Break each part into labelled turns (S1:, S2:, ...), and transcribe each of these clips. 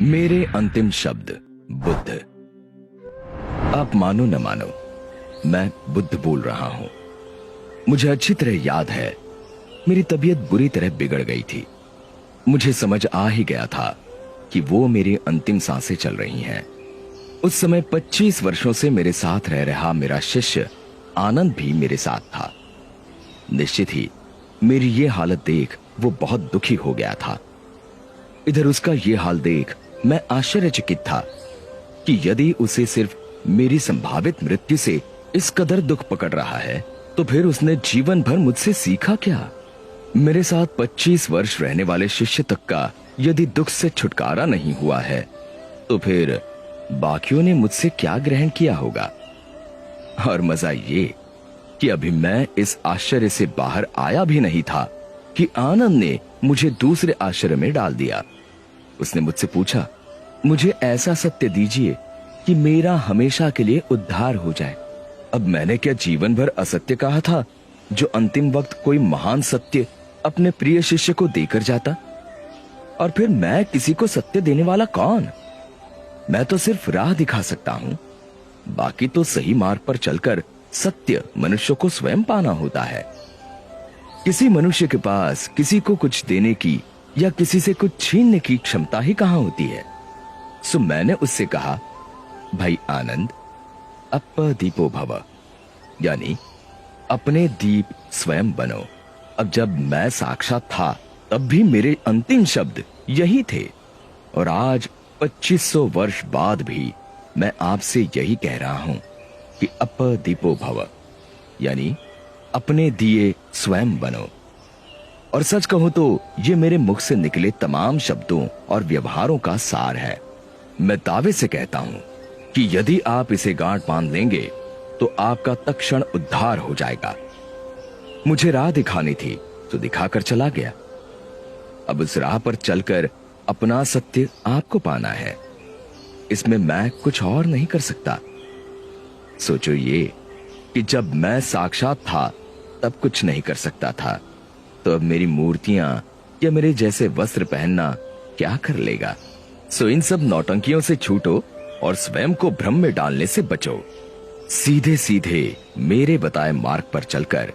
S1: मेरे अंतिम शब्द बुद्ध। आप मानो न मानो, मैं बुद्ध बोल रहा हूं। मुझे अच्छी तरह याद है, मेरी तबीयत बुरी तरह बिगड़ गई थी। मुझे समझ आ ही गया था कि वो मेरी अंतिम सांसें चल रही हैं। उस समय 25 वर्षों से मेरे साथ रह रहा मेरा शिष्य आनंद भी मेरे साथ था। निश्चित ही मेरी ये हालत देख वो बहुत दुखी हो गया था। इधर उसका ये हाल देख मैं आश्चर्यचकित था कि यदि उसे सिर्फ मेरी संभावित मृत्यु से इस कदर दुख पकड़ रहा है, तो फिर उसने जीवन भर मुझसे सीखा क्या? मेरे साथ 25 वर्ष रहने वाले शिष्य तक का यदि दुख से छुटकारा नहीं हुआ है, तो फिर बाकियों ने मुझसे क्या ग्रहण किया होगा? और मजा ये कि अभी मैं इस आश्चर्य से बाहर आया भी नहीं था कि आनंद ने मुझे दूसरे आश्चर्य में डाल दिया। उसने मुझसे पूछा, मुझे ऐसा सत्य दीजिए कि मेरा हमेशा के लिए उद्धार हो जाए। अब मैंने क्या जीवन भर असत्य कहा था, जो अंतिम वक्त कोई महान सत्य अपने प्रिय शिष्य को देकर जाता? और फिर मैं किसी को सत्य देने वाला कौन? मैं तो सिर्फ राह दिखा सकता हूं। बाकी तो सही मार्ग पर चलकर सत्य मनुष्य को स्वयं पाना होता है। किसी मनुष्य के पास किसी को कुछ देने की या किसी से कुछ छीनने की क्षमता ही कहां होती है। सो मैंने उससे कहा, भाई आनंद, अपदीपो भव, यानी अपने दीप स्वयं बनो। अब जब मैं साक्षात था तब भी मेरे अंतिम शब्द यही थे, और आज 2500 वर्ष बाद भी मैं आपसे यही कह रहा हूं कि अपदीपो भव, यानी अपने दिए स्वयं बनो। और सच कहूं तो ये मेरे मुख से निकले तमाम शब्दों और व्यवहारों का सार है। मैं दावे से कहता हूं कि यदि आप इसे गांठ बांध लेंगे तो आपका तत्क्षण उद्धार हो जाएगा। मुझे राह दिखानी थी तो दिखाकर चला गया। अब उस राह पर चलकर अपना सत्य आपको पाना है। इसमें मैं कुछ और नहीं कर सकता। सोचो ये कि जब मैं साक्षात था तब कुछ नहीं कर सकता था, तो अब मेरी मूर्तियां या मेरे जैसे वस्त्र पहनना क्या कर लेगा? सो इन सब नौटंकियों से छूटो और स्वयं को भ्रम में डालने से बचो। सीधे सीधे मेरे बताए मार्ग पर चलकर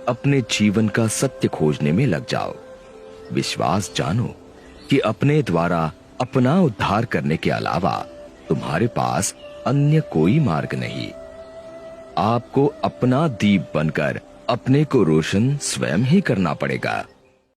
S1: अपने जीवन का सत्य खोजने में लग जाओ। विश्वास जानो कि अपने द्वारा अपना उद्धार करने के अलावा तुम्हारे पास अन्य कोई मार्ग नहीं। आपको अपना दीप बनकर अपने को रोशन स्वयं ही करना पड़ेगा।